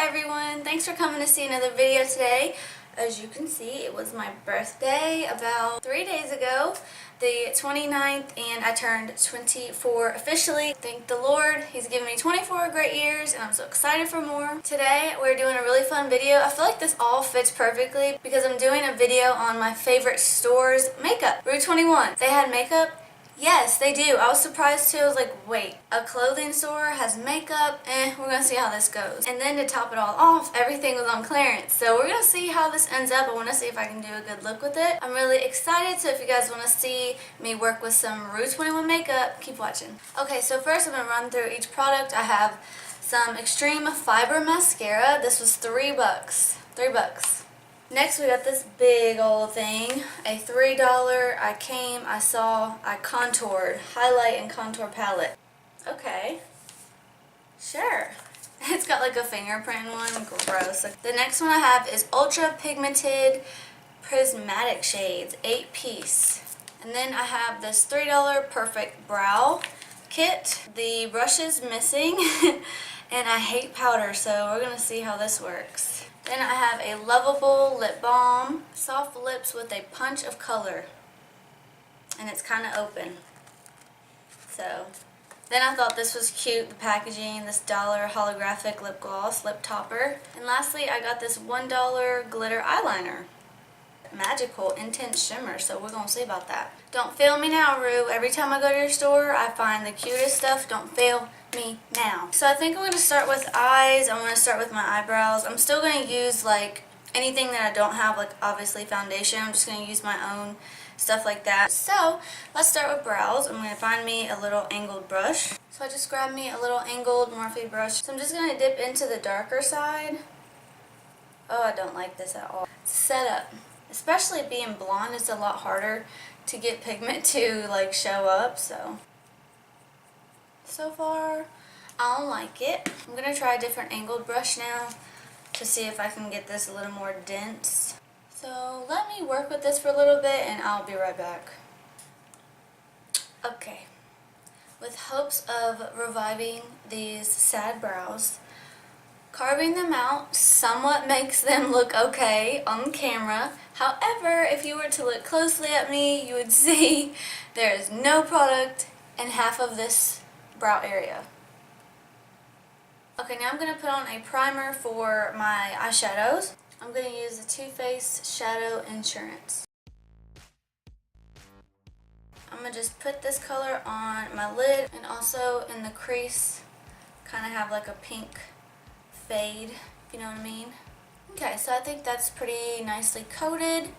everyone, thanks for coming to see another video today. As you can see, it was my birthday about 3 days ago, the 29th, and I turned 24 officially. Thank the Lord, He's given me 24 great years and I'm so excited for more. Today we're doing a really fun video. I feel like this all fits perfectly because I'm doing a video on my favorite store's makeup. RUE21. They had makeup. Yes, they do. I was surprised too. I was like, wait, a clothing store has makeup? We're gonna see how this goes. And then to top it all off, everything was on clearance. So we're gonna see how this ends up. I wanna see if I can do a good look with it. I'm really excited, so if you guys wanna see me work with some RUE21 makeup, keep watching. Okay, so first I'm gonna run through each product. I have some Extreme Fiber Mascara. This was $3. $3. Next we got this big old thing, a $3, I saw, I contoured, highlight and contour palette. Okay, sure. It's got like a fingerprint one, gross. The next one I have is Ultra Pigmented Prismatic Shades, 8-piece. And then I have this $3 Perfect Brow Kit. The brush is missing and I hate powder, so we're gonna see how this works. Then I have a Lovable Lip Balm, soft lips with a punch of color, and it's kind of open. So, then I thought this was cute, the packaging, this $1 holographic lip gloss, lip topper. And lastly, I got this $1 glitter eyeliner. Magical Intense Shimmer, so we're going to see about that. Don't fail me now, Rue. Every time I go to your store, I find the cutest stuff. Don't fail me now. So I think I'm going to start with eyes. I'm going to start with my eyebrows. I'm still going to use like anything that I don't have, like obviously foundation. I'm just going to use my own stuff like that. So let's start with brows. I'm going to find me a little angled brush. So I just grabbed me a little angled Morphe brush. So I'm just going to dip into the darker side. Oh, I don't like this at all. Set up. Especially being blonde, it's a lot harder to get pigment to like show up, so far I don't like it. I'm going to try a different angled brush now to see if I can get this a little more dense. So let me work with this for a little bit and I'll be right back. Okay, with hopes of reviving these sad brows, carving them out somewhat makes them look okay on camera. However, if you were to look closely at me, you would see there is no product in half of this brow area. Okay, now I'm going to put on a primer for my eyeshadows. I'm going to use the Too Faced Shadow Insurance. I'm going to just put this color on my lid and also in the crease, kind of have like a pink fade, if you know what I mean. Okay, so I think that's pretty nicely coated.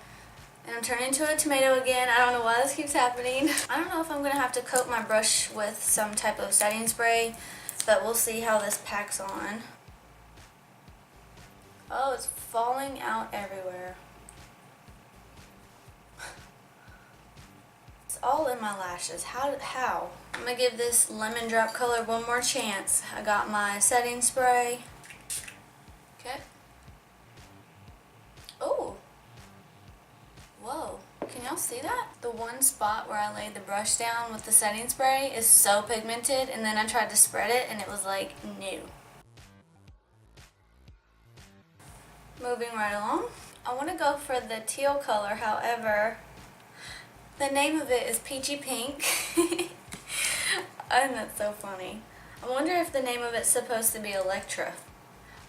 And I'm turning into a tomato again. I don't know why this keeps happening. I don't know if I'm going to have to coat my brush with some type of setting spray, but we'll see how this packs on. Oh, it's falling out everywhere. It's all in my lashes. How? I'm going to give this lemon drop color one more chance. I got my setting spray. Okay. Oh. Whoa. Can y'all see that? The one spot where I laid the brush down with the setting spray is so pigmented, and then I tried to spread it and it was like new. Moving right along. I want to go for the teal color, however, the name of it is Peachy Pink. And that's so funny. I wonder if the name of it's supposed to be Electra.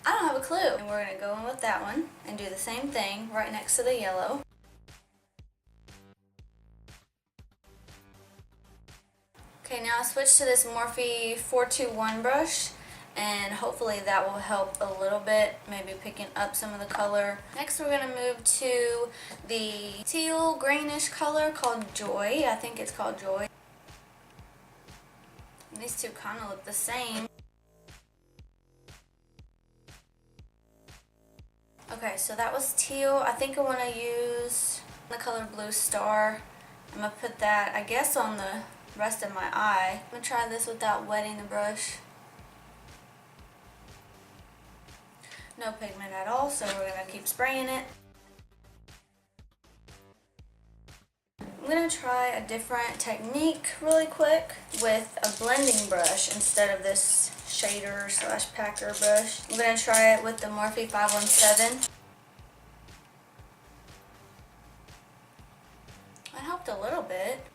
I don't have a clue. And we're going to go in with that one and do the same thing right next to the yellow. Okay, now I switched to this Morphe 421 brush, and hopefully that will help a little bit, maybe picking up some of the color. Next we're going to move to the teal greenish color called Joy. I think it's called Joy. And these two kind of look the same. Okay, so that was teal. I think I want to use the color Blue Star. I'm going to put that, I guess, on the rest of my eye. I'm going to try this without wetting the brush. No pigment at all, so we're going to keep spraying it. I'm going to try a different technique really quick with a blending brush instead of this shader slash packer brush. I'm going to try it with the Morphe 517. That helped a little bit.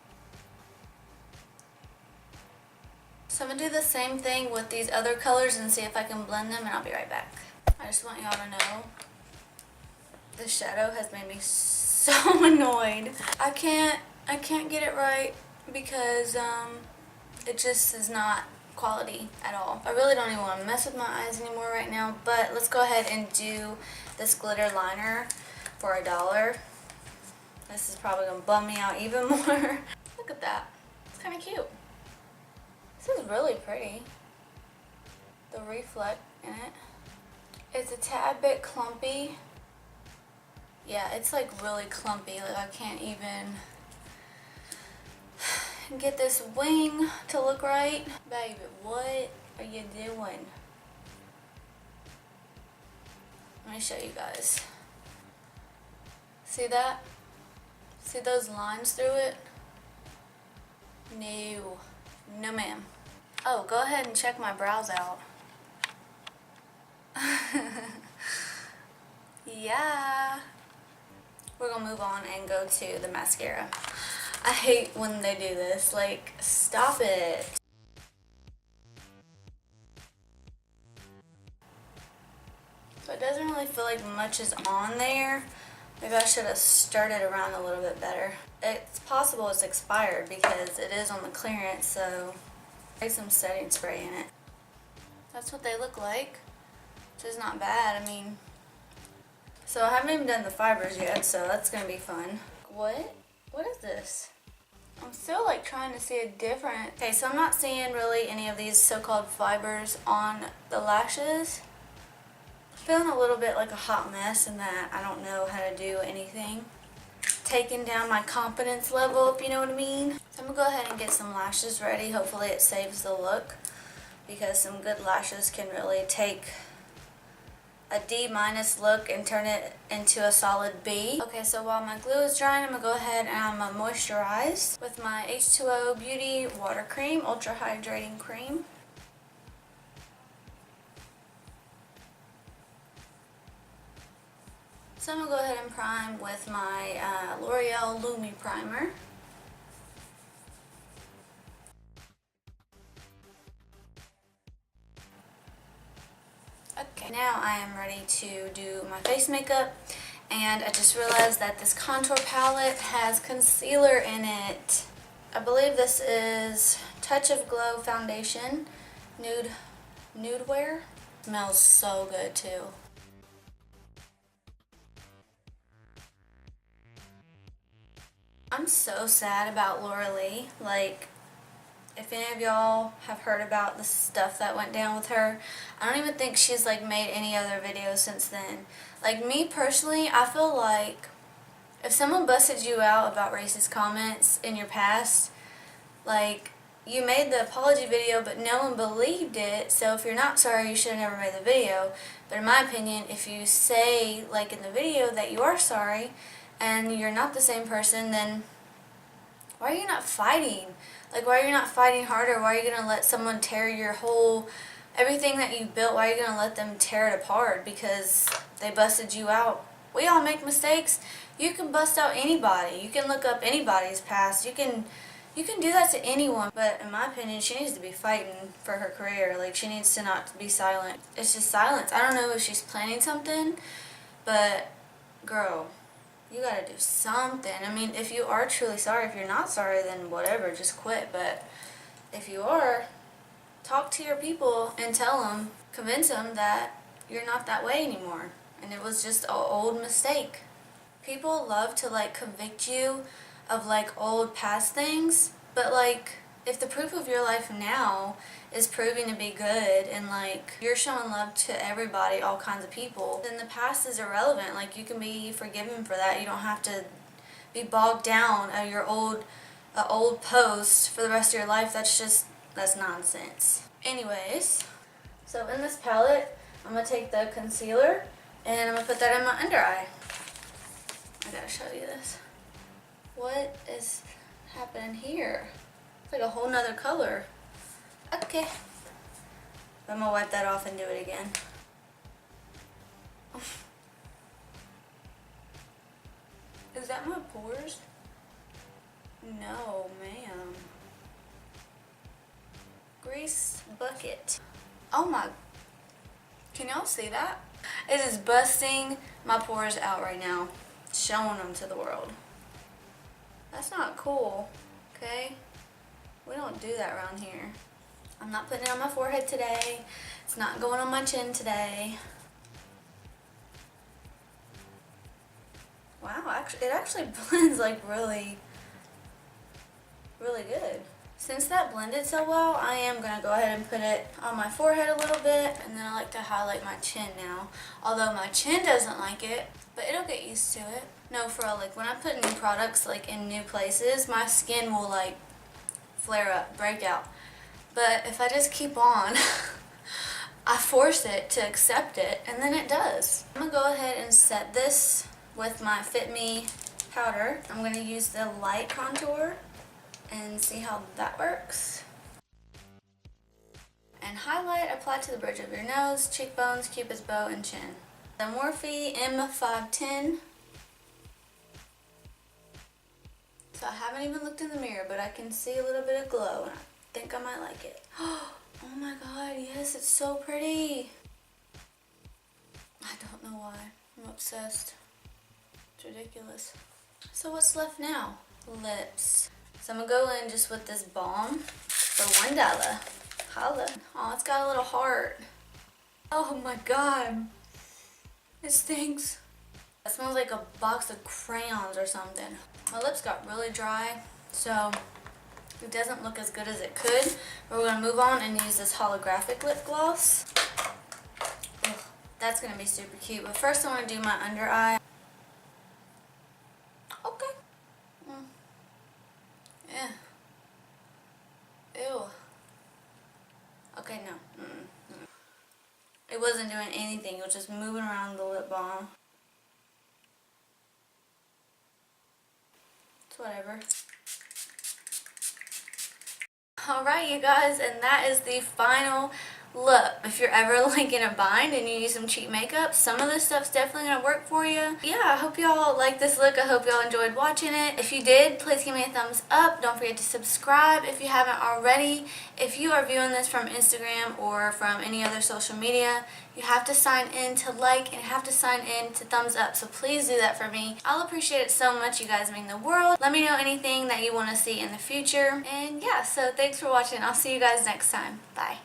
So I'm going to do the same thing with these other colors and see if I can blend them, and I'll be right back. I just want y'all to know this shadow has made me so annoyed. I can't get it right because it just is not quality at all. I really don't even want to mess with my eyes anymore right now, but let's go ahead and do this glitter liner for $1. This is probably going to bum me out even more. Look at that. It's kind of cute. This is really pretty. The reflect in it. It's a tad bit clumpy. Yeah, it's like really clumpy. Like I can't even get this wing to look right. Baby, what are you doing? Let me show you guys. See that? See those lines through it? No. No, ma'am. Oh, go ahead and check my brows out. Yeah. We're gonna move on and go to the mascara. I hate when they do this. Like, stop it. So it doesn't really feel like much is on there. Maybe I should have stirred it around a little bit better. It's possible it's expired because it is on the clearance, so there's some setting spray in it. That's what they look like, which is not bad. I mean, so I haven't even done the fibers yet, so that's gonna be fun. What is this? I'm still like trying to see a different. Okay, so I'm not seeing really any of these so-called fibers on the lashes. Feeling a little bit like a hot mess in that I don't know how to do anything. Taking down my confidence level, if you know what I mean. So I'm gonna go ahead and get some lashes ready. Hopefully it saves the look, because some good lashes can really take a D- look and turn it into a solid B. Okay, so while my glue is drying, I'm gonna go ahead and I'm gonna moisturize with my H2O Beauty Water Cream, Ultra Hydrating Cream. So I'm going to go ahead and prime with my L'Oreal Lumi Primer. Okay, now I am ready to do my face makeup, and I just realized that this contour palette has concealer in it. I believe this is Touch of Glow Foundation Nude Wear. Smells so good too. I'm so sad about Laura Lee. Like, if any of y'all have heard about the stuff that went down with her, I don't even think she's like made any other videos since then. Like, me personally, I feel like if someone busted you out about racist comments in your past, like, you made the apology video but no one believed it, so if you're not sorry, you should have never made the video. But in my opinion, if you say, like in the video, that you are sorry and you're not the same person, then why are you not fighting? Like, why are you not fighting harder? Why are you going to let someone tear your whole, everything that you built, why are you going to let them tear it apart because they busted you out? We all make mistakes. You can bust out anybody. You can look up anybody's past. You can do that to anyone. But in my opinion, she needs to be fighting for her career. Like, she needs to not be silent. It's just silence. I don't know if she's planning something, but girl, you gotta do something. I mean, if you are truly sorry, if you're not sorry, then whatever, just quit. But if you are, talk to your people and tell them, convince them that you're not that way anymore. And it was just an old mistake. People love to like convict you of like old past things, but like if the proof of your life now is proving to be good and like you're showing love to everybody, all kinds of people, then the past is irrelevant. Like, you can be forgiven for that. You don't have to be bogged down on your old post for the rest of your life. That's nonsense. Anyways, so in this palette, I'm gonna take the concealer and I'm gonna put that in my under eye. I gotta show you this. What is happening here? It's like a whole nother color. Okay. I'm gonna wipe that off and do it again. Is that my pores? No, ma'am. Grease bucket. Oh my, can y'all see that? It is busting my pores out right now, showing them to the world. That's not cool, okay? We don't do that around here. I'm not putting it on my forehead today. It's not going on my chin today. Wow, it actually blends like really good. Since that blended so well, I am going to go ahead and put it on my forehead a little bit, and then I like to highlight my chin now. Although my chin doesn't like it, but it'll get used to it. No, for real, like when I put new products like in new places, my skin will like flare up, break out. But if I just keep on, I force it to accept it, and then it does. I'm going to go ahead and set this with my Fit Me powder. I'm going to use the light contour and see how that works. And highlight, apply to the bridge of your nose, cheekbones, cupid's bow, and chin. The Morphe M510. So I haven't even looked in the mirror, but I can see a little bit of glow, and I think I might like it. Oh my god, yes, it's so pretty. I don't know why. I'm obsessed. It's ridiculous. So what's left now? Lips. So I'm gonna go in just with this balm for $1. Holla. Oh, it's got a little heart. Oh my god. It stinks. It smells like a box of crayons or something. My lips got really dry, so it doesn't look as good as it could. But we're gonna move on and use this holographic lip gloss. Ugh, that's gonna be super cute. But first I wanna do my under eye. Okay. Yeah. Ew. Okay, no. It wasn't doing anything. It was just moving around the lip balm. It's whatever. Alright, you guys, and that is the final look. If you're ever like in a bind and you need some cheap makeup, some of this stuff's definitely gonna work for you. Yeah, I hope y'all like this look. I hope y'all enjoyed watching it. If you did, please give me a thumbs up. Don't forget to subscribe if you haven't already. If you are viewing this from Instagram or from any other social media, you have to sign in to like and have to sign in to thumbs up. So please do that for me. I'll appreciate it so much. You guys mean the world. Let me know anything that you want to see in the future. And yeah, so thanks for watching. I'll see you guys next time. Bye.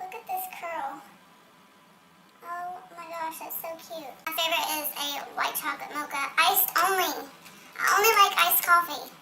Look at this curl. Oh my gosh, that's so cute. My favorite is a white chocolate mocha, iced only. I only like iced coffee.